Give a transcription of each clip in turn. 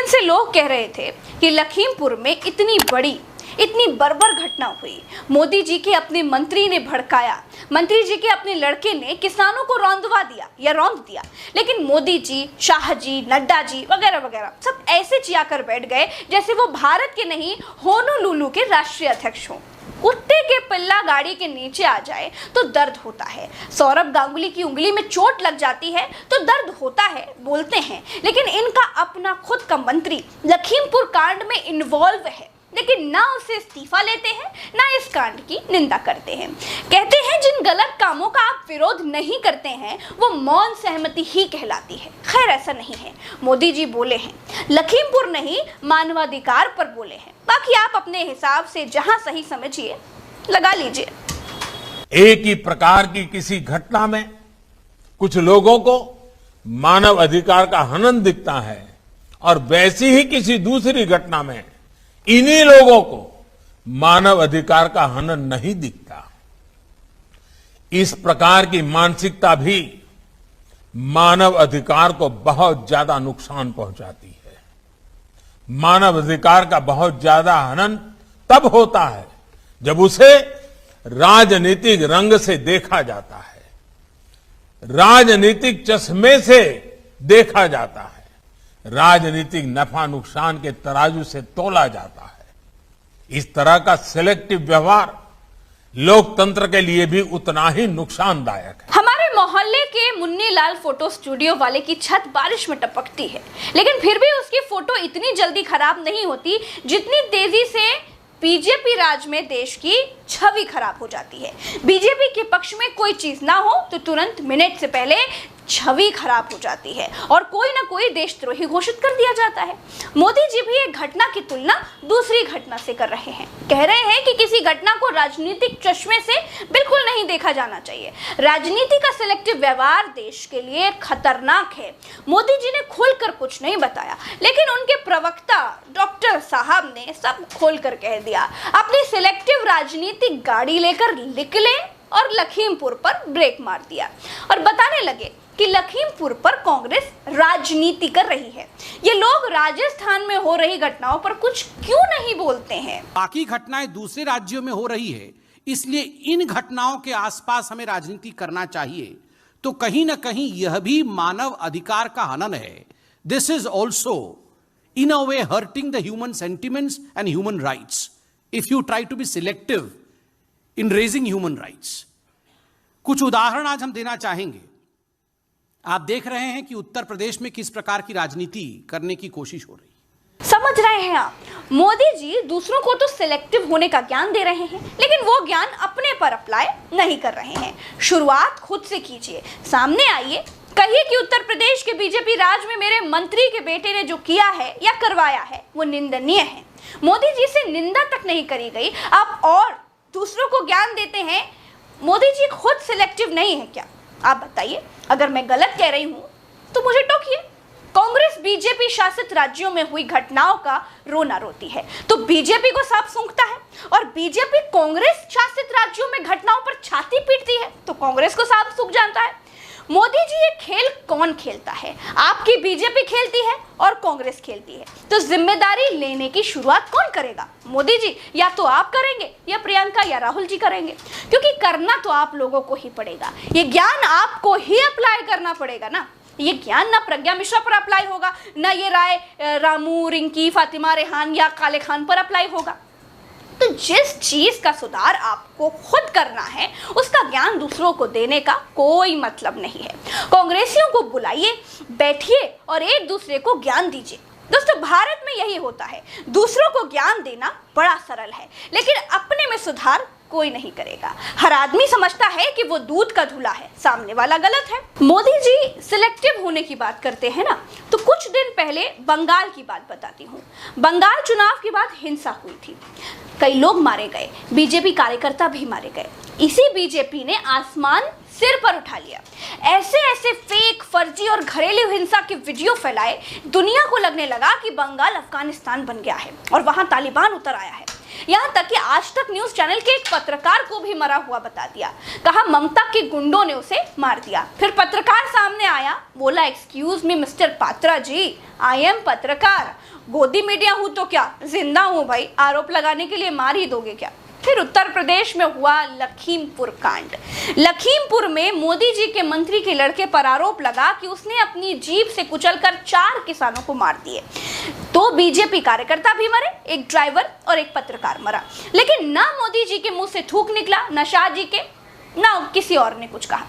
दिन से लोग कह रहे थे कि लखीमपुर में इतनी बर्बर घटना हुई, मोदी जी के अपने मंत्री ने भड़काया, मंत्री जी के अपने लड़के ने किसानों को रौंद दिया, लेकिन मोदी जी, शाह जी, नड्डा जी वगैरह वगैरह सब ऐसे चियाकर बैठ गए जैसे वो भारत के नहीं होनोलुलु के राष्ट्रीय अध्यक्ष हों। कुत्ते के पिल्ला गाड़ी के नीचे आ जाए तो दर्द होता है, सौरभ गांगुली की उंगली में चोट लग जाती है तो दर्द होता है, बोलते हैं, लेकिन इनका अपना खुद का मंत्री लखीमपुर कांड में इन्वॉल्व है, लेकिन ना उसे इस्तीफा लेते हैं ना इस कांड की निंदा करते हैं। कहते हैं जिन गलत कामों का आप विरोध नहीं करते हैं वो मौन सहमति ही कहलाती है। खैर ऐसा नहीं है, मोदी जी बोले हैं, लखीमपुर नहीं मानवाधिकार पर बोले हैं। बाकी आप अपने हिसाब से जहां सही समझिए लगा लीजिए। एक ही प्रकार की किसी घटना में कुछ लोगों को मानव अधिकार का हनन दिखता है और वैसी ही किसी दूसरी घटना में इन्हीं लोगों को मानव अधिकार का हनन नहीं दिखता। इस प्रकार की मानसिकता भी मानव अधिकार को बहुत ज्यादा नुकसान पहुंचाती है। मानव अधिकार का बहुत ज्यादा हनन तब होता है जब उसे राजनीतिक रंग से देखा जाता है, राजनीतिक चश्मे से देखा जाता है, राजनीतिक नफा नुकसान के तराजू से तोला जाता है। इस तरह का सिलेक्टिव व्यवहार लोकतंत्र के लिए भी उतना ही नुकसानदायक है। हमारे मोहल्ले के मुन्नी लाल फोटो स्टूडियो वाले की छत बारिश में टपकती है, लेकिन फिर भी उसकी फोटो इतनी जल्दी खराब नहीं होती जितनी तेजी से बीजेपी राज में देश की छवि खराब हो जाती है। बीजेपी के पक्ष में कोई चीज ना हो तो तुरंत मिनट से पहले छवि खराब हो जाती है और कोई ना कोई देशद्रोही घोषित कर दिया जाता है। मोदी जी भी एक घटना की तुलना दूसरी घटना से कर रहे हैं। कह रहे हैं कि किसी घटना को राजनीतिक चश्मे से बिल्कुल नहीं देखा जाना चाहिए। राजनीति का सिलेक्टिव व्यवहार देश के लिए खतरनाक है। मोदी जी ने खुलकर कुछ नहीं बताया, लेकिन उनके प्रवक्ता डॉक्टर साहब ने सब खोलकर कह दिया। अपनी सिलेक्टिव राजनीतिक गाड़ी लेकर निकले और लखीमपुर पर ब्रेक मार दिया और बताने लगे कि लखीमपुर पर कांग्रेस राजनीति कर रही है। ये लोग राजस्थान में हो रही घटनाओं पर कुछ क्यों नहीं बोलते हैं? बाकी घटनाएं दूसरे राज्यों में हो रही है, इसलिए इन घटनाओं के आसपास हमें राजनीति करना चाहिए, तो कहीं ना कहीं यह भी मानव अधिकार का हनन है। This is also in a way hurting the human sentiments and human rights if you try to be selective in raising human rights. कुछ उदाहरण आज हम देना चाहेंगे। आप देख रहे हैं कि उत्तर प्रदेश में किस प्रकार की राजनीति करने की कोशिश हो रही है। समझ रहे हैं आप, मोदी जी दूसरों को तो सिलेक्टिव होने का ज्ञान दे रहे हैं, लेकिन वो ज्ञान अपने पर अप्लाई नहीं कर रहे हैं। शुरुआत खुद से कीजिए, सामने आइए, कहिए कि उत्तर प्रदेश के बीजेपी राज में मेरे मंत्री के बेटे ने जो किया है या करवाया है वो निंदनीय है। मोदी जी से निंदा तक नहीं करी गई, आप और दूसरों को ज्ञान देते हैं। मोदी जी खुद सिलेक्टिव नहीं है क्या? आप बताइए। अगर मैं गलत कह रही हूं तो मुझे टोकिए। कांग्रेस बीजेपी शासित राज्यों में हुई घटनाओं का रोना रोती है तो बीजेपी को सांप सूंघता है, और बीजेपी कांग्रेस शासित राज्यों में घटनाओं पर छाती पीटती है तो कांग्रेस को सांप सूंघ जाता है। मोदी जी ये खेल कौन खेलता है? आपकी बीजेपी खेलती है और कांग्रेस खेलती है, तो जिम्मेदारी लेने की शुरुआत कौन करेगा? मोदी जी, या तो आप करेंगे या प्रियंका या राहुल जी करेंगे, क्योंकि करना तो आप लोगों को ही पड़ेगा। ये ज्ञान आपको ही अप्लाई करना पड़ेगा ना। ये ज्ञान ना प्रज्ञा मिश्रा पर अप्लाई होगा, ना ये राय रामू, रिंकी, फातिमा, रेहान या काले खान पर अप्लाई होगा। तो जिस चीज का सुधार आपको खुद करना है उसका ज्ञान दूसरों को देने का कोई मतलब नहीं है। कांग्रेसियों को बुलाइए, बैठिए और एक दूसरे को ज्ञान दीजिए। दोस्तों, भारत में यही होता है, दूसरों को ज्ञान देना बड़ा सरल है, लेकिन अपने में सुधार कोई नहीं करेगा। हर आदमी समझता है कि वो दूध का धुला है, सामने वाला गलत है। मोदी जी सिलेक्टिव होने की बात करते हैं ना, तो कुछ दिन पहले बंगाल की बात बताती हूँ। बंगाल चुनाव के बाद हिंसा हुई थी, कई लोग मारे गए, बीजेपी कार्यकर्ता भी मारे गए। इसी बीजेपी ने आसमान सिर पर उठा लिया। ऐसे ऐसे फेक, फर्जी और घरेलू हिंसा के वीडियो फैलाए, दुनिया को लगने लगा कि बंगाल अफगानिस्तान बन गया है और वहां तालिबान उतर आया है। यहाँ तक कि आज तक न्यूज चैनल के एक पत्रकार को भी मरा हुआ बता दिया। कहा ममता के गुंडों ने उसे मार दिया। फिर पत्रकार सामने आया, बोला excuse me mister Patra ji, I am पत्रकार, गोदी मीडिया हूं तो क्या, जिंदा हूं भाई, आरोप लगाने के लिए मार ही दोगे क्या। फिर उत्तर प्रदेश में हुआ लखीमपुर कांड। लखीमपुर में मोदी जी के मंत्री के लड़के पर आरोप लगा कि उसने अपनी जीप से कुचलकर 4 किसानों को मार दिए। 2 बीजेपी कार्यकर्ता भी मरे, एक ड्राइवर और एक पत्रकार मरा। लेकिन ना मोदी जी के मुंह से थूक निकला, ना शाह जी के, ना किसी और ने कुछ कहा।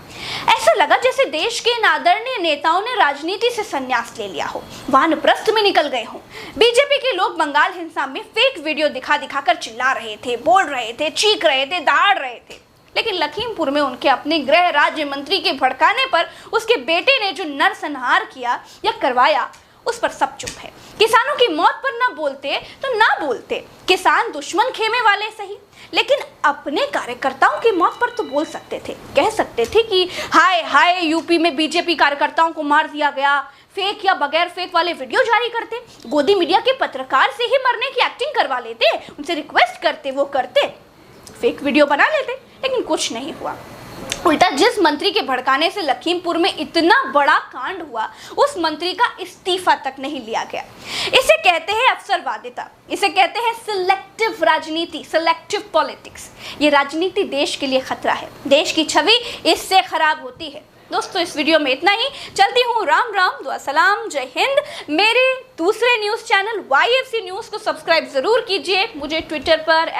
ऐसा लगा जैसे देश के इन आदरणीय नेताओं ने राजनीति से संन्यास ले लिया हो, वानप्रस्थ में निकल गए हों। बीजेपी के लोग बंगाल हिंसा में फेक वीडियो दिखा दिखाकर चिल्ला रहे थे, बोल रहे थे, चीख रहे थे, दहाड़ रहे थे। लेकिन लखीमपुर में उनके अपने गृह राज्य मंत्री के भड़काने पर उसके बेटे ने जो नरसंहार किया या करवाया, उस पर सब चुप है। किसानों की मौत पर ना बोलते तो ना बोलते, किसान दुश्मन खेमे वाले सही, लेकिन अपने कार्यकर्ताओं की मौत पर तो बोल सकते थे। कह सकते थे कि हाय हाय यूपी में बीजेपी कार्यकर्ताओं को मार दिया गया, फेक या बगैर फेक वाले वीडियो जारी करते, गोदी मीडिया के पत्रकार से ही मरने की एक्टिंग करवा लेते, उनसे रिक्वेस्ट करते, वो करते, फेक वीडियो बना लेते। लेकिन कुछ नहीं हुआ। उल्टा जिस मंत्री के भड़काने से लखीमपुर में इतना बड़ा कांड हुआ, उस मंत्री का इस्तीफा तक नहीं लिया गया। इसे कहते हैं अवसरवादिता, इसे कहते हैं सिलेक्टिव राजनीति, सिलेक्टिव पॉलिटिक्स। ये राजनीति देश के लिए खतरा है, देश की छवि इससे खराब होती है। दोस्तों इस वीडियो में इतना ही, चलती हूँ, राम राम, दुआ सलाम, जय हिंद। मेरे दूसरे न्यूज़ चैनल YFC न्यूज़ को सब्सक्राइब जरूर कीजिए, मुझे ट्विटर पर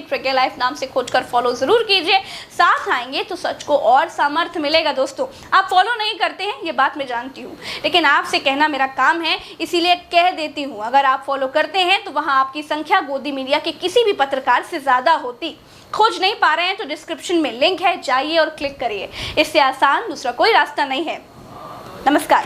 @प्रज्ञालाइफ नाम से खोजकर फॉलो जरूर कीजिए। साथ आएंगे तो सच को और सामर्थ्य मिलेगा। दोस्तों आप फॉलो नहीं करते हैं, ये बात मैं जानती हूँ, लेकिन आपसे कहना मेरा काम है, इसीलिए कह देती हूँ। अगर आप फॉलो करते हैं तो वहाँ आपकी संख्या गोदी मीडिया के किसी भी पत्रकार से ज़्यादा होती। खोज नहीं पा रहे हैं तो डिस्क्रिप्शन में लिंक है, जाइए और क्लिक करिए। इससे आसान दूसरा कोई रास्ता नहीं है। नमस्कार।